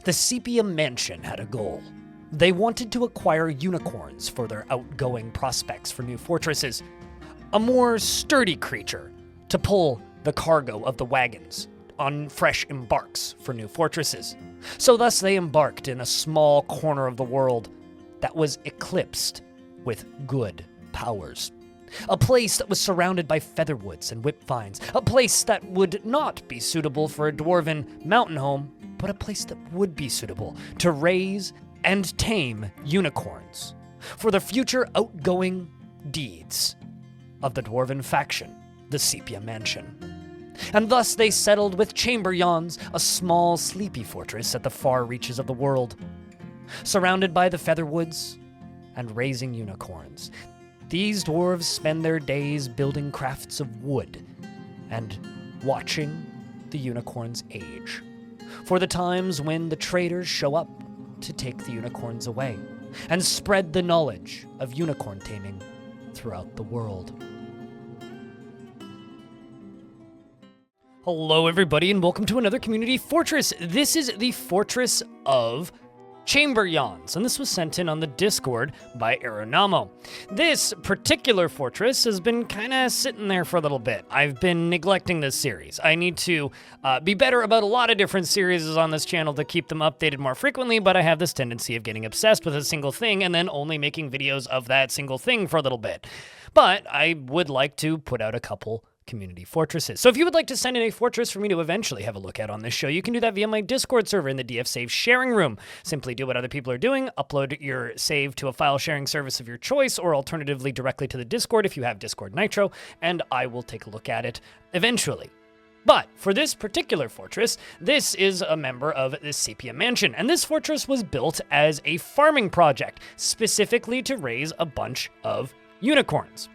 The Sepia Mansion had a goal. They wanted to acquire unicorns for their outgoing prospects for new fortresses. A more sturdy creature to pull the cargo of the wagons on fresh embarks for new fortresses. So thus they embarked in a small corner of the world that was eclipsed with good powers. A place that was surrounded by featherwoods and whipvines. A place that would not be suitable for a dwarven mountain home, but a place that would be suitable to raise and tame unicorns for the future outgoing deeds of the dwarven faction, the Sepia Mansion. And thus they settled with Chamber Yawns, a small sleepy fortress at the far reaches of the world, surrounded by the featherwoods and raising unicorns. These dwarves spend their days building crafts of wood and watching the unicorns age, for the times when the traders show up to take the unicorns away and spread the knowledge of unicorn taming throughout the world. Hello everybody and welcome to another community fortress. This is the Fortress of Chamber Yawns, and this was sent in on the Discord by Erunamo. This particular fortress has been kind of sitting there for a little bit. I've been neglecting this series. I need to be better about a lot of different series on this channel to keep them updated more frequently, but I have this tendency of getting obsessed with a single thing and then only making videos of that single thing for a little bit. But I would like to put out a couple community fortresses. So if you would like to send in a fortress for me to eventually have a look at on this show, you can do that via my Discord server in the DF Save sharing room. Simply do what other people are doing, upload your save to a file sharing service of your choice, or alternatively directly to the Discord if you have Discord Nitro, and I will take a look at it eventually. But for this particular fortress, this is a member of the Sepia Mansion, and this fortress was built as a farming project, specifically to raise a bunch of unicorns.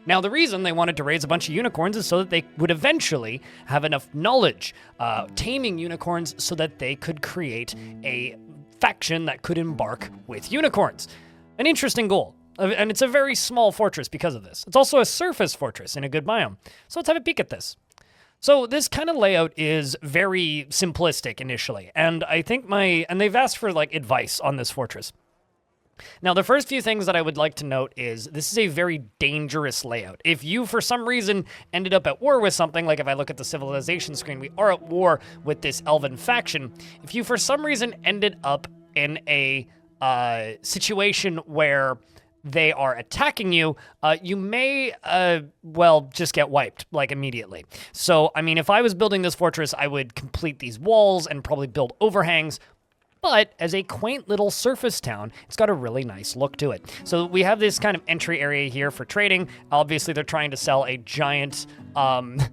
Now, the reason they wanted to raise a bunch of unicorns is so that they would eventually have enough knowledge taming unicorns so that they could create a faction that could embark with unicorns. An interesting goal. And it's a very small fortress because of this. It's also a surface fortress in a good biome. So let's have a peek at this. So this kind of layout is very simplistic initially. And I think and they've asked for like advice on this fortress. Now, the first few things that I would like to note is this is a very dangerous layout. If you, for some reason, ended up at war with something, like if I look at the civilization screen, we are at war with this elven faction. If you, for some reason, ended up in a situation where they are attacking you, you may, just get wiped, like, immediately. So, I mean, if I was building this fortress, I would complete these walls and probably build overhangs. But as a quaint little surface town, it's got a really nice look to it. So we have this kind of entry area here for trading. Obviously, they're trying to sell a giant, what's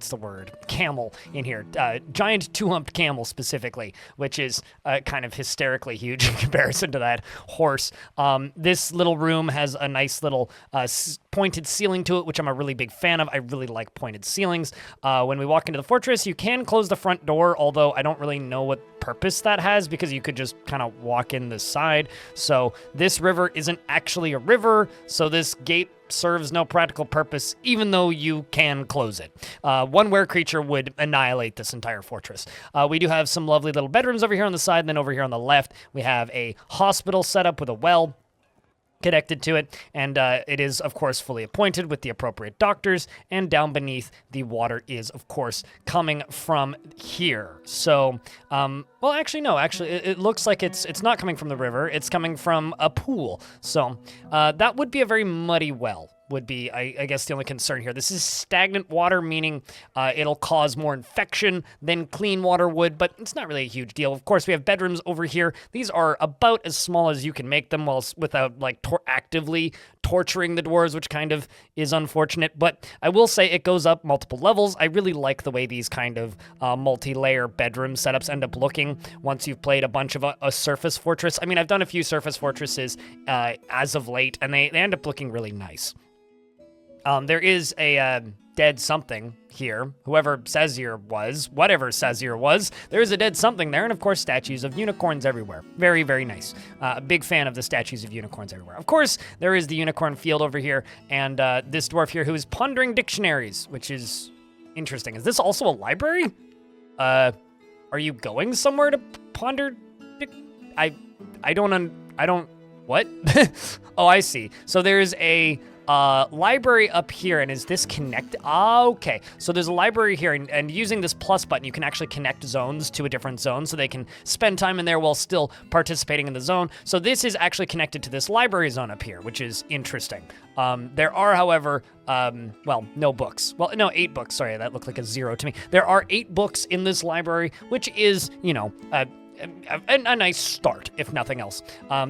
the word? Camel in here. Giant two-humped camel specifically, which is kind of hysterically huge in comparison to that horse. This little room has a nice little pointed ceiling to it, which I'm a really big fan of. I really like pointed ceilings. When we walk into the fortress, you can close the front door, although I don't really know what purpose that has because you could just kind of walk in the side. So this river isn't actually a river, so this gate serves no practical purpose, even though you can close it. One were creature would annihilate this entire fortress. We do have some lovely little bedrooms over here on the side, and then over here on the left, we have a hospital set up with a well connected to it, and it is, of course, fully appointed with the appropriate doctors, and down beneath, the water is, of course, coming from here. So, it looks like it's not coming from the river, it's coming from a pool. So, that would be a very muddy well, would be, I guess, the only concern here. This is stagnant water, meaning it'll cause more infection than clean water would, but it's not really a huge deal. Of course, we have bedrooms over here. These are about as small as you can make them without, like, actively torturing the dwarves, which kind of is unfortunate, but I will say it goes up multiple levels. I really like the way these kind of multi-layer bedroom setups end up looking once you've played a bunch of a surface fortress. I mean, I've done a few surface fortresses as of late, and they end up looking really nice. There is a dead something here. Whoever Sazir was, whatever Sazir was, there is a dead something there, and of course statues of unicorns everywhere. Very, very nice. A big fan of the statues of unicorns everywhere. Of course, there is the unicorn field over here, and this dwarf here who is pondering dictionaries, which is interesting. Is this also a library? Are you going somewhere to ponder? What? Oh, I see. So there's a library up here, and is this connect? Okay, so there's a library here, and using this plus button, you can actually connect zones to a different zone, so they can spend time in there while still participating in the zone. So this is actually connected to this library zone up here, which is interesting. There are, however, no books. Well, no, 8 books. Sorry, that looked like a 0 to me. There are 8 books in this library, which is, a nice start, if nothing else.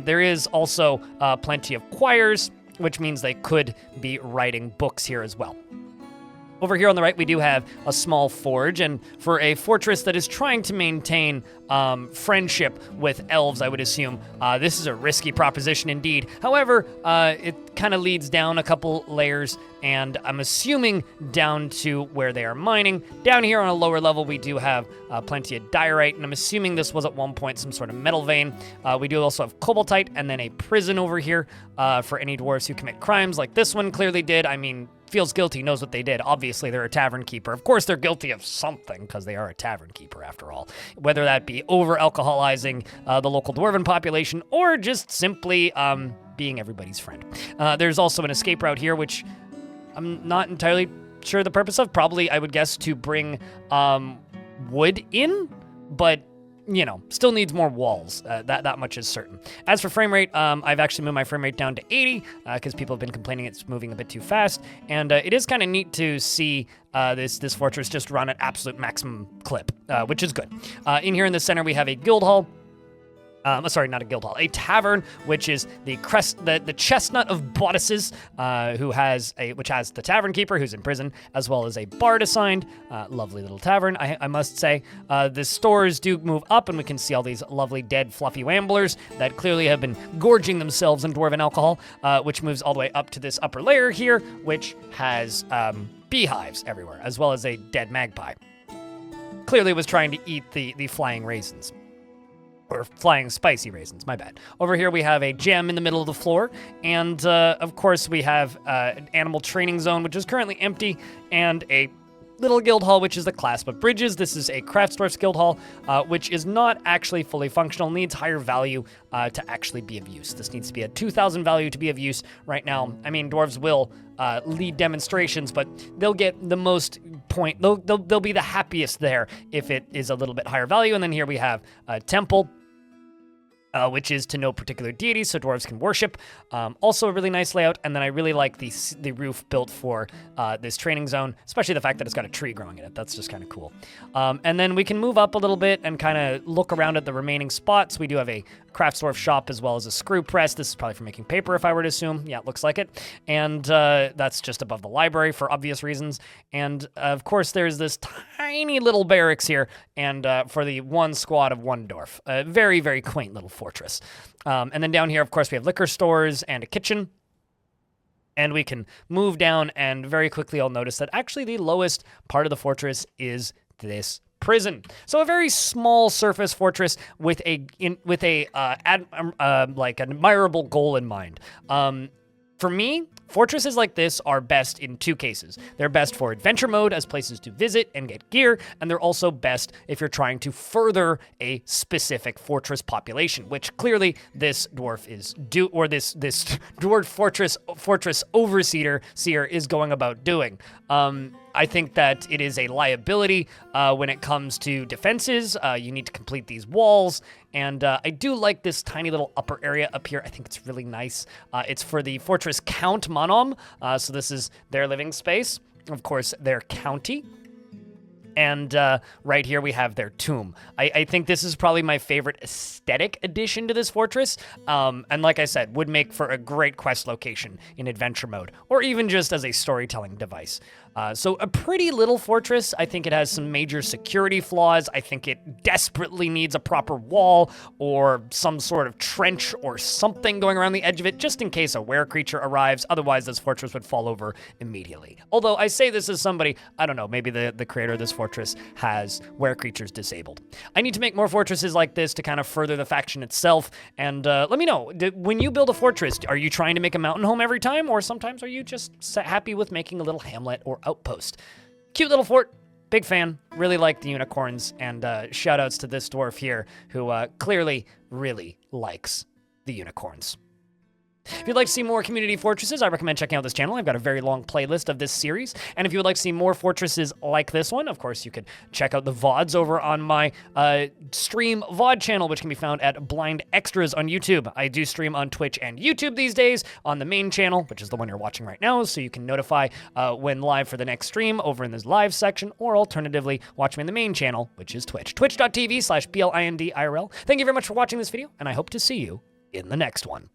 There is also plenty of choirs, which means they could be writing books here as well. Over here on the right, we do have a small forge, and for a fortress that is trying to maintain friendship with elves, I would assume this is a risky proposition indeed. However, it kind of leads down a couple layers, and I'm assuming down to where they are mining. Down here on a lower level, we do have plenty of diorite, and I'm assuming this was at one point some sort of metal vein. We do also have cobaltite, and then a prison over here for any dwarves who commit crimes like this one clearly did. I mean, feels guilty, knows what they did. Obviously, they're a tavern keeper. Of course, they're guilty of something, because they are a tavern keeper after all. Whether that be over-alcoholizing the local dwarven population, or just simply being everybody's friend. There's also an escape route here, which I'm not entirely sure the purpose of. Probably, I would guess, to bring wood in, but still needs more walls. That much is certain. As for frame rate, I've actually moved my frame rate down to 80 because people have been complaining it's moving a bit too fast. And it is kind of neat to see this fortress just run at absolute maximum clip, which is good. In here in the center, we have a guild hall. Sorry, not a guild hall, a tavern, which is the chestnut of bodices, which has the tavern keeper who's in prison, as well as a bard assigned. Lovely little tavern, I must say. The stores do move up, and we can see all these lovely dead fluffy wamblers that clearly have been gorging themselves in dwarven alcohol, which moves all the way up to this upper layer here, which has beehives everywhere, as well as a dead magpie. Clearly was trying to eat the flying raisins. Or flying spicy raisins, my bad. Over here we have a gem in the middle of the floor, and of course we have an animal training zone, which is currently empty, and a little guild hall, which is the Clasp of Bridges. This is a Craftsdwarf's guild hall, which is not actually fully functional, needs higher value to actually be of use. This needs to be a 2,000 value to be of use right now. I mean, dwarves will lead demonstrations, but they'll get the most point. They'll be the happiest there if it is a little bit higher value. And then here we have a temple, which is to no particular deity, so dwarves can worship. Also a really nice layout, and then I really like the roof built for this training zone, especially the fact that it's got a tree growing in it. That's just kind of cool. And then we can move up a little bit and kind of look around at the remaining spots. We do have a Craftsdwarf shop as well as a screw press. This is probably for making paper, if I were to assume. Yeah, it looks like it. And that's just above the library for obvious reasons. And of course, there's this tiny little barracks here, and for the one squad of one dwarf. A very, very quaint little fortress. And then down here, of course, we have liquor stores and a kitchen. And we can move down, and very quickly I'll notice that actually the lowest part of the fortress is this prison. So a very small surface fortress with an admirable goal in mind. For me, fortresses like this are best in 2 cases. They're best for adventure mode as places to visit and get gear, and they're also best if you're trying to further a specific fortress population, which clearly this dwarf is this dwarf fortress overseer is going about doing. I think that it is a liability when it comes to defenses. You need to complete these walls, and I do like this tiny little upper area up here. I think it's really nice. It's for the Fortress Count Monom, so this is their living space. Of course, their county. And right here we have their tomb. I think this is probably my favorite aesthetic addition to this fortress. And like I said, would make for a great quest location in adventure mode, or even just as a storytelling device. So a pretty little fortress. I think it has some major security flaws. I think it desperately needs a proper wall or some sort of trench or something going around the edge of it, just in case a were creature arrives. Otherwise, this fortress would fall over immediately. Although I say this as somebody, I don't know, maybe the creator of this fortress has were creatures disabled. I need to make more fortresses like this to kind of further the faction itself. And let me know, when you build a fortress, are you trying to make a mountain home every time? Or sometimes are you just happy with making a little hamlet or outpost? Cute little fort, big fan, really like the unicorns, and shout outs to this dwarf here who clearly really likes the unicorns. If you'd like to see more community fortresses, I recommend checking out this channel. I've got a very long playlist of this series. And if you would like to see more fortresses like this one, of course, you could check out the VODs over on my stream VOD channel, which can be found at Blind Extras on YouTube. I do stream on Twitch and YouTube these days on the main channel, which is the one you're watching right now, so you can notify when live for the next stream over in this live section, or alternatively, watch me in the main channel, which is Twitch. Twitch.tv/BLINDIRL. Thank you very much for watching this video, and I hope to see you in the next one.